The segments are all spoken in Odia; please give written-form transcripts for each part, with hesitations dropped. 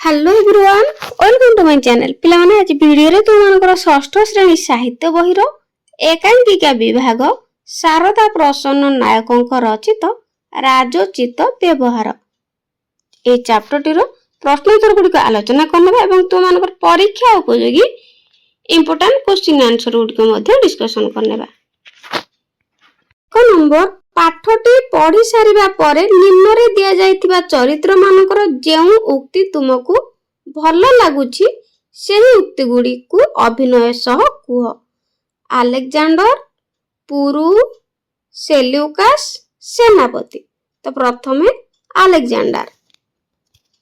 Hello everyone welcome to my channel पिला माने आज वीडियो रे तुम मानकर षष्ठ श्रेणी साहित्य बहिर एकांकिका विभाग शारदा प्रसन्न नायकଙ୍କ रचित राजोचित व्यवहार ए चैप्टर टिरो प्रश्न उत्तर गुडी आलोचना करनबा एवं तुम मानकर परीक्षा उपयोगी इंपोर्टेंट क्वेश्चन आंसर गुडी मध्ये डिस्कशन करनबा। क नंबर पाठटी पढ़ी सारिबा परे निम्न रे दिया जाइतिबा चरित्र मानकर जेउ उक्ति तुमको भल लागुछि सेही उक्ति गुडी को अभिनय सह कुह। अलेक्जेंडर, पुरु, सेल्यूकस, सेनापति। तो प्रथमे अलेक्जेंडर।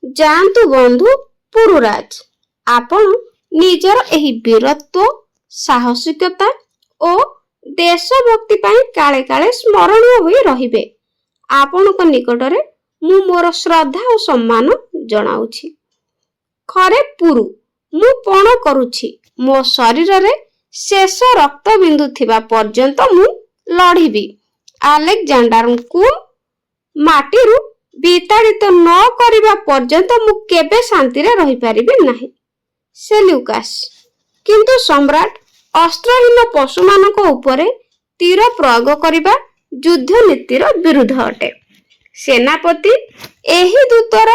जानतु बंधु पुरुराज, आपण निजर एही वीरत्व साहसिकता ओ देशभक्ति पाई काले काले स्मरणीय होई रहिबे। आपनक निकटरे मु मोर श्रद्धा और सम्मान जणाउछि। खरे पुरु, मु पण करूछि मो शरीर रे शेष रक्त बिंदु थिबा पर्यंत मु लढिबी। अलेक्जेंडर को माटीरु विताड़ित न करिबा पर्यंत मु केबे शांति रे रहि परिबे नाही। सेल्यूकस, किंतु सम्राट अस्त्रहीन पशु मानक उपरे तीर प्रयोग करिबा युद्ध नीतिर विरुद्ध अटे। सेनापति, एही दूतर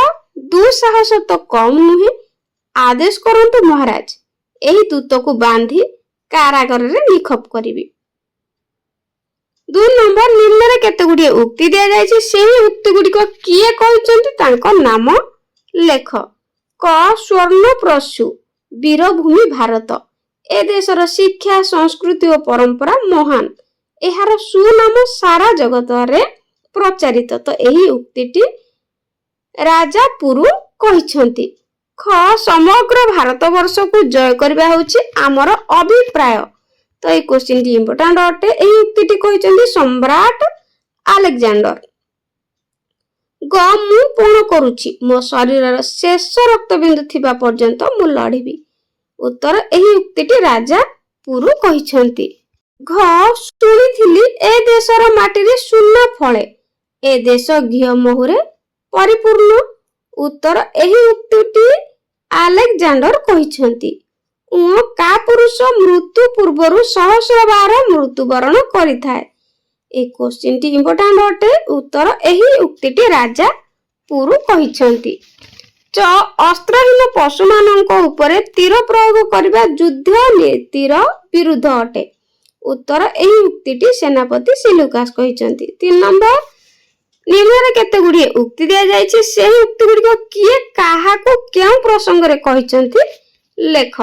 दुसाहस तो कम नुहे, आदेश करंतु महाराज एही दूत को बांधी कारागार रे निखप करिबी। 2 नंबर निम्न रे केते गुडी उक्ति दिया जायछि सेही उक्ति गुडी को किए कहिसंती तांको नाम लेख। क स्वर्णप्रसु वीरभूमि भारत, ए देशर शिक्षा संस्कृति और परंपरा महान, एहार सुनाम सारा जगत रे प्रचारित। तो एही उक्तिटी राजा पुरु कहिसंती। ख समग्र भारत वर्ष को जय करबा होछि हमर अभिप्राय। तो ए क्वेश्चन टी इंपोर्टेंट अटे। एही उक्तिटी कहिसंती सम्राट अलेक्जेंडर। ग मु पूर्ण करूछि मो शरीरर शेष रक्त बिंदु थिबा पर्यंत मु लढिबी। उत्तर एही उक्तिटी राजा पुरु कहिसंती। घ सुनिथिली ए देशर माटी रे सुना फळे, ए देश घिय मोहरे परिपूर्ण। उत्तर एही उक्तिटी अलेक्जेंडर कहिसंती। उ का पुरुष मृत्यु पूर्वरु सहस्र बार मृत्युवरण करिथाय। ए क्वेश्चन टी इंपोर्टेंट अटे। उत्तर एही उक्तिटी राजा पुरु कहिसंती। च अस्त्रहीन पशु मानक उपरे तीर प्रयोग करिबा युद्ध नीतिर विरुद्ध अटे। उत्तर एही उक्तिटी सेनापति सेल्यूकस कहिसंती। 3 नंबर निम्न रे केते गुडी उक्ति दिया जायछि सेही उक्ति गुडी को किए काहा को केउ प्रसंग रे कहिसंती लेख।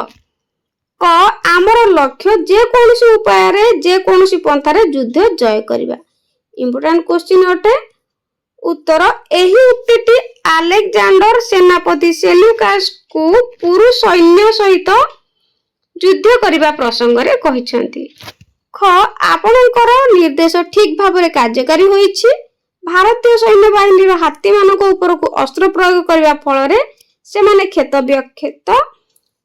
क आमर लक्ष्य जे कोनसी उपाय रे जे कोनसी पंथा रे युद्ध जय करिबा। इंपोर्टेंट क्वेश्चन अटे। उत्तर एही उक्तिटी अलेक्जेंडर सेनापति सेल्यूकस को पुरु सैन्य सहित युद्ध करिबा प्रसंग रे कहिसंती। ख आपनकर निर्देश ठीक भाबरे कार्यकारी होईछि। भारतीय सैन्य बाहिनी रो हाथी मानक ऊपर को अस्त्र प्रयोग करिबा फल रे से माने क्षत व्यक्षत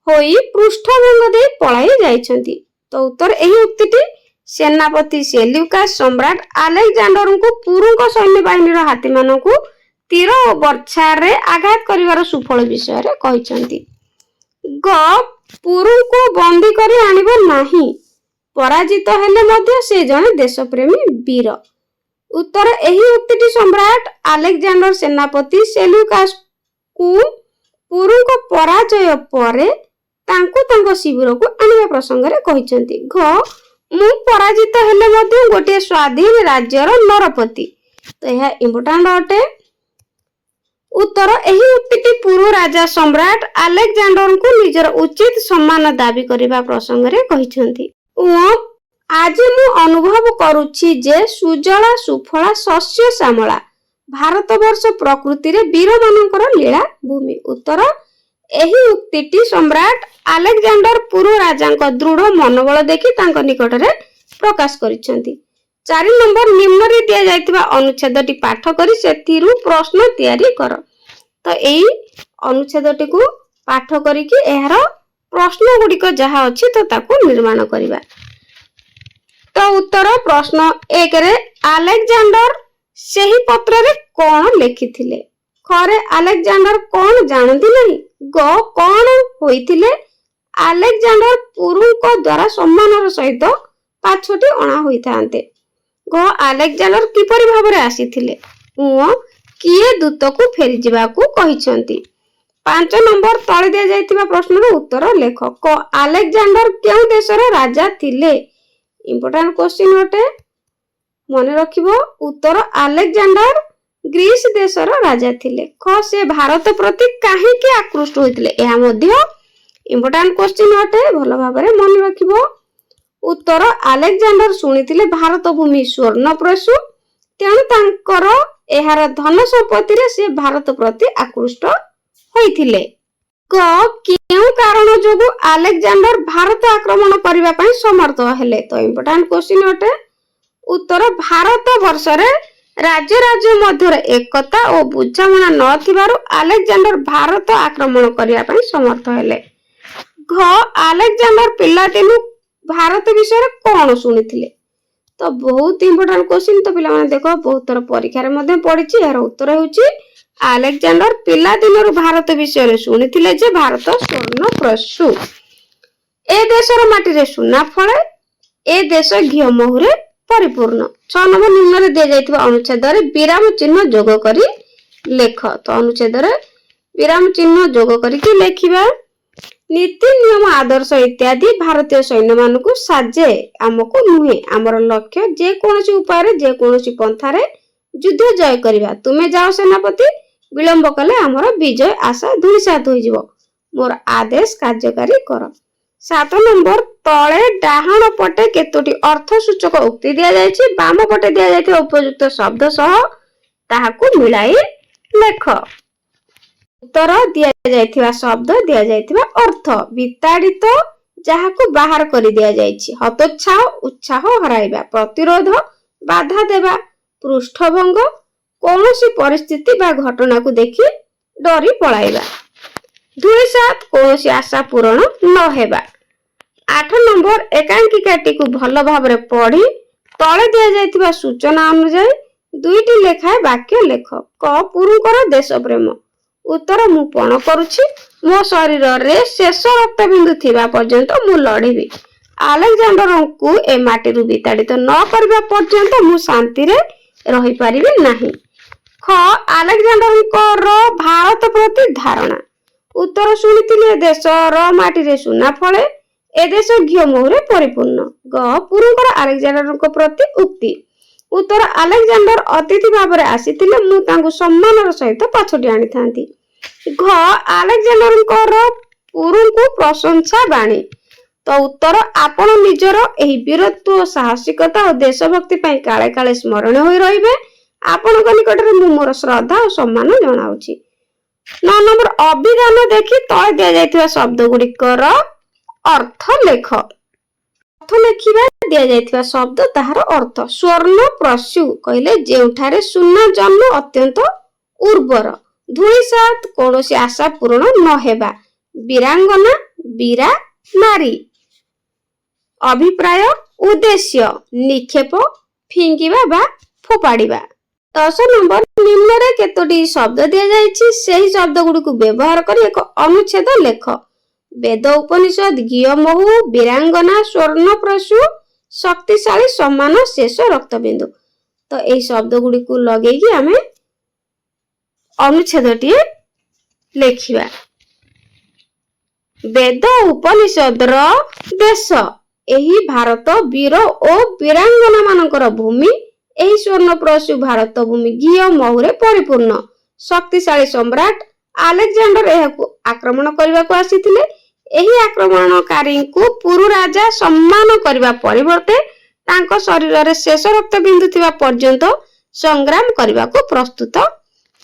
होई पृष्ठभंग दे पळाई जाइछंती। तो उत्तर एही उक्तिटी सेनापति सेल्यूकस सम्राट अलेक्जेंडर को पुरुଙ୍କ सैन्य बाहिनी रो हाथी मानक तीर और वर्षा रे आघात करिवार सुफल विषय रे कहिसंती। ग पुरु को बंदी करी आनिबो नाही, पराजित हेले मध्य से जने देशप्रेमी वीर। उत्तर एही उक्तिटी सम्राट अलेक्जेंडर सेनापति सेल्यूकस को पुरुଙ୍କ पराजय परे तांको तांको शिविर को आनिबा प्रसंग रे कहिसंती। घ मु पराजित हेले मध्य गोटे स्वाधीन राज्यर नरपति। तो यह इंपोर्टेंट अटे। उत्तर एही उक्तिटी पुरु राजा सम्राट अलेक्जेंडर को निजर उचित सम्मान दाबी करिबा प्रसंग रे कहिसंती। आज मु अनुभव करूछि जे सुजला सुफला शस्य श्यामला भारत वर्ष प्रकृति रे वीर मानकर लीला भूमि। उत्तर एही उक्तिटी सम्राट अलेक्जेंडर पुरु राजांक दृढ़ मनोबल देखि तांक निकट रे प्रकाश करिसंती। 4 नंबर निम्न रे दिया जायतिबा अनुच्छेदटी पाठ करी सेथिरु प्रश्न तयारी कर। तो एई अनुच्छेदटी को पाठ करी कि एहार प्रश्न गुडी को जहा अछि तो ताको निर्माण करिबा। तो उत्तर प्रश्न 1 रे अलेक्जेंडर सेही पत्र रे कोन लिखिथिले। ଖରେ ଆଲେକ୍ଜାଣ୍ଡର କଣ ଜାଣନ୍ତି ନାହିଁ? ଗ କଣ ହୋଇଥିଲେ ଆଲେକ୍ଜାଣ୍ଡର ପୁରୁଙ୍କ ଦ୍ୱାରା ସମ୍ମାନର ସହିତ ପାଛୋଟି ଅଣା ହୋଇଥାନ୍ତେ? ଘ ଆଲେକ୍ଜାଣ୍ଡର କିପରି ଭାବରେ ଆସିଥିଲେ? ଙ କିଏ ଦୂତକୁ ଫେରିଯିବାକୁ କହିଛନ୍ତି? 5 ନମ୍ବର ତଳେ ଦିଆଯାଇଥିବା ପ୍ରଶ୍ନର ଉତ୍ତର ଲେଖ। କ ଆଲେକ୍ଜାଣ୍ଡର କେଉଁ ଦେଶର ରାଜା ଥିଲେ? ଇମ୍ପୋର୍ଟାଣ୍ଟ କ୍ୱେଶ୍ଚିନ୍ ଅଟେ, ମନେ ରଖିବ। ଉତ୍ତର ଆଲେକ୍ଜାଣ୍ଡର ଗ୍ରୀସ ଦେଶର ରାଜା ଥିଲେ। ଖ ସେ ଭାରତ ପ୍ରତି କାହିଁକି ଆକୃଷ୍ଟ ହୋଇଥିଲେ? ଏହା ମଧ୍ୟ ଇମ୍ପୋର୍ଟାଣ୍ଟ କ୍ୱେଶ୍ଚିନ୍ ଅଟେ, ଭଲ ଭାବରେ ମନେ ରଖିବ। ଉତ୍ତର ଆଲେକ୍ଜାଣ୍ଡର ଶୁଣିଥିଲେ ଭାରତ ଭୂମି ସ୍ୱର୍ଣ୍ଣପ୍ରସୂ, ତେଣୁ ତାଙ୍କର ଏହାର ଧନ ସମ୍ପତ୍ତିରେ ସେ ଭାରତ ପ୍ରତି ଆକୃଷ୍ଟ ହୋଇଥିଲେ। ଗ କେଉଁ କାରଣ ଯୋଗୁଁ ଆଲେକ୍ଜାଣ୍ଡର ଭାରତ ଆକ୍ରମଣ କରିବା ପାଇଁ ସମର୍ଥ ହେଲେ? ତ ଇମ୍ପୋର୍ଟାଣ୍ଟ କ୍ୱେଶ୍ଚିନ୍ ଅଟେ। ଉତ୍ତର ଭାରତ ବର୍ଷରେ ରାଜ୍ୟ ରାଜ୍ୟ ମଧ୍ୟରେ ଏକତା ଓ ବୁଝାମଣା ନଥିବାରୁ ଆଲେକ୍ଜାଣ୍ଡର ଭାରତ ଆକ୍ରମଣ କରିବା ପାଇଁ ସମର୍ଥ ହେଲେ। ଘ ଆଲେକ୍ଜାଣ୍ଡର ପିଲାଦିନୁ ଭାରତ ବିଷୟରେ କଣ ଶୁଣିଥିଲେ? ତ ବହୁତ ଇମ୍ପୋର୍ଟାଣ୍ଟ କ୍ୱେଶ୍ଚିନ୍। ତ ପିଲାମାନେ ଦେଖ, ବହୁତ ଥର ପରୀକ୍ଷାରେ ମଧ୍ୟ ପଡିଛି। ଏହାର ଉତ୍ତର ହେଉଛି ଆଲେକ୍ଜାଣ୍ଡର ପିଲାଦିନରୁ ଭାରତ ବିଷୟରେ ଶୁଣିଥିଲେ ଯେ ଭାରତ ସ୍ୱର୍ଣ୍ଣପ୍ରସୂ, ଏ ଦେଶର ମାଟିରେ ସୁନା ଫଳେ, ଏ ଦେଶ ଘିଅ ମହୁରେ ପରିପୂର୍ଣ୍ଣ। 6 ନମ୍ବର ନିମ୍ନରେ ଦିଆଯାଇଥିବା ଅନୁଚ୍ଛେଦରେ ବିରାମ ଚିହ୍ନ ଯୋଗ କରି ଲେଖ। ତ ଅନୁଚ୍ଛେଦରେ ବିରାମ ଚିହ୍ନ ଯୋଗ କରିକି ଲେଖିବା। ନୀତି ନିୟମ ଆଦର୍ଶ ଇତ୍ୟାଦି ଭାରତୀୟ ସୈନ୍ୟମାନଙ୍କୁ ସାଜେ, ଆମକୁ ନୁହେଁ। ଆମର ଲକ୍ଷ୍ୟ ଯେକୌଣସି ଉପାୟରେ ଯେକୌଣସି ପନ୍ଥାରେ ଯୁଦ୍ଧ ଜୟ କରିବା। ତୁମେ ଯାଅ ସେନାପତି, ବିଳମ୍ବ କଲେ ଆମର ବିଜୟ ଆଶା ଧୂଳିସାତ ହୋଇଯିବ। ମୋର ଆଦେଶ କାର୍ଯ୍ୟକାରୀ କର। 7 ନମ୍ବର ତଳେ ଡାହାଣ ପଟେ କେତୋଟି ଅର୍ଥ ସୂଚକ ଉକ୍ତି ଦିଆଯାଇଛି, ବାମ ପଟେ ଦିଆଯାଇଥିବା ଉପଯୁକ୍ତ ଶବ୍ଦ ସହ ତାହାକୁ ମିଳାଇ ଲେଖ। ଉତ୍ତର ଦିଆଯାଇଥିବା ଶବ୍ଦ, ଦିଆଯାଇଥିବା ଅର୍ଥ। ବିତାଡ଼ିତ, ଯାହାକୁ ବାହାର କରି ଦିଆଯାଇଛି। ହତୋତ୍ସାହ, ଉତ୍ସାହ ହରାଇବା। ପ୍ରତିରୋଧ, ବାଧା ଦେବା। ପୃଷ୍ଠଭଙ୍ଗ, କୌଣସି ପରିସ୍ଥିତି ବା ଘଟଣାକୁ ଦେଖି ଡରି ପଳାଇବା। ଧୂଳିସାତ, କୌଣସି ଆଶା ପୂରଣ ନ ହେବା। 8 ନମ୍ବର ଏକାଙ୍କିକାଟିକୁ ଭଲ ଭାବରେ ପଢି ତଳେ ଦିଆଯାଇଥିବା ସୂଚନା ଅନୁଯାୟୀ 2ଟି ଲେଖାଏଁ ବାକ୍ୟ ଲେଖ। କ ପୁରୁଙ୍କର ଦେଶ ପ୍ରେମ। ଉତ୍ତର ମୁଁ ପଣ କରୁଛି, ମୋ ଶରୀରରେ ଶେଷ ରକ୍ତବିନ୍ଦୁ ଥିବା ପର୍ଯ୍ୟନ୍ତ ମୁଁ ଲଢିବି। ଆଲେକ୍ଜାଣ୍ଡରଙ୍କୁ ଏ ମାଟିରୁ ବିତାଡ଼ିତ ନ କରିବା ପର୍ଯ୍ୟନ୍ତ ମୁଁ ଶାନ୍ତିରେ ରହିପାରିବି ନାହିଁ। ଖ ଆଲେକ୍ଜାଣ୍ଡରଙ୍କର ଭାରତ ପ୍ରତି ଧାରଣା। ଉତ୍ତର ଶୁଣିଥିଲେ ଏ ଦେଶର ମାଟିରେ ସୁନା ଫଳେ, ଏ ଦେଶ ଘିଅ ମହୁରେ ପରିପୂର୍ଣ୍ଣ। ଗ ପୁରୁଙ୍କର ଆଲେକ୍ଜାଣ୍ଡରଙ୍କ ପ୍ରତି ଉକ୍ତି। ଉତ୍ତର ଆଲେକ୍ଜାଣ୍ଡର ଅତିଥି ଭାବରେ ଆସିଥିଲେ, ମୁଁ ତାଙ୍କୁ ସମ୍ମାନର ସହିତ ପାଛୋଟି ଆଣିଥାନ୍ତି। ଘ ଆଲେକ୍ଜାଣ୍ଡରଙ୍କର ପୁରୁଙ୍କୁ ପ୍ରଶଂସା ବାଣୀ। ତ ଉତ୍ତର ଆପଣ ନିଜର ଏହି ବୀରତ୍ୱ, ସାହସିକତା ଓ ଦେଶଭକ୍ତି ପାଇଁ କାଳେ କାଳେ ସ୍ମରଣୀୟ ହୋଇ ରହିବେ। ଆପଣଙ୍କ ନିକଟରେ ମୁଁ ମୋର ଶ୍ରଦ୍ଧା ଓ ସମ୍ମାନ ଜଣାଉଛି। 9 ନମ୍ବର ଅଭିଧାନ ଦେଖି ତଳେ ଦିଆଯାଇଥିବା ଶବ୍ଦ ଗୁଡ଼ିକର ଅର୍ଥ ଲେଖ। ଅର୍ଥ ଲେଖିବା, ଦିଆଯାଇଥିବା ଶବ୍ଦ ତାହାର ଅର୍ଥ। ସ୍ୱର୍ଣ୍ଣପ୍ରସୂ କହିଲେ ଯେଉଁଠାରେ ସୁନା ଜନ୍ମ, ଅତ୍ୟନ୍ତ ଉର୍ବର। ଧୂଳିସାତ, କୌଣସି ଆଶା ପୂରଣ ନ ହେବା। ବୀରାଙ୍ଗନା, ବୀରା ନାରୀ। ଅଭିପ୍ରାୟ, ଉଦ୍ଦେଶ୍ୟ, ନିକ୍ଷେପ, ଫିଙ୍ଗିବା ବା ଫୋପାଡ଼ିବା। 10 ନମ୍ବର ନିମ୍ନରେ କେତୋଟି ଶବ୍ଦ ଦିଆଯାଇଛି, ସେହି ଶବ୍ଦ ଗୁଡ଼ିକୁ ବ୍ୟବହାର କରି ଏକ ଅନୁଚ୍ଛେଦ ଲେଖ। ବେଦ ଉପନିଷଦ, ଘିଅ ମହୁ, ବୀରାଙ୍ଗନା, ସ୍ୱର୍ଣ୍ଣପ୍ରସୂ, ଶକ୍ତିଶାଳୀ, ସମାନ, ଶେଷ ରକ୍ତବିନ୍ଦୁ। ତ ଏହି ଶବ୍ଦ ଗୁଡ଼ିକୁ ଲଗେଇକି ଆମେ ଅନୁଚ୍ଛେଦଟିଏ ଲେଖିବା। ବେଦ ଉପନିଷଦର ଦେଶ, ଏହି ଭାରତ ବୀର ଓ ବୀରାଙ୍ଗନା ମାନଙ୍କର ଭୂମି। ଏହି ସ୍ୱର୍ଣ୍ଣପ୍ରସୂ ଭାରତ ଭୂମି ଘିଅ ମହୁରେ ପରିପୂର୍ଣ୍ଣ। ଶକ୍ତିଶାଳୀ ସମ୍ରାଟ ଆଲେକ୍ଜାଣ୍ଡର ଏହାକୁ ଆକ୍ରମଣ କରିବାକୁ ଆସିଥିଲେ। ଏହି ଆକ୍ରମଣକାରୀଙ୍କୁ ପୁରୁ ରାଜା ସମ୍ମାନ କରିବା ପରିବର୍ତ୍ତେ ତାଙ୍କ ଶରୀରରେ ଶେଷ ରକ୍ତବିନ୍ଦୁ ଥିବା ପର୍ଯ୍ୟନ୍ତ ସଂଗ୍ରାମ କରିବାକୁ ପ୍ରସ୍ତୁତ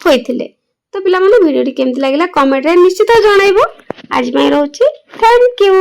ହୋଇଥିଲେ। ତ ପିଲାମାନେ ଭିଡ଼ିଓଟି କେମିତି ଲାଗିଲା କମେଣ୍ଟରେ ନିଶ୍ଚିତ ଜଣାଇବ। ଆଜି ପାଇଁ ରହୁଛି, ଥ୍ୟାଙ୍କ ୟୁ।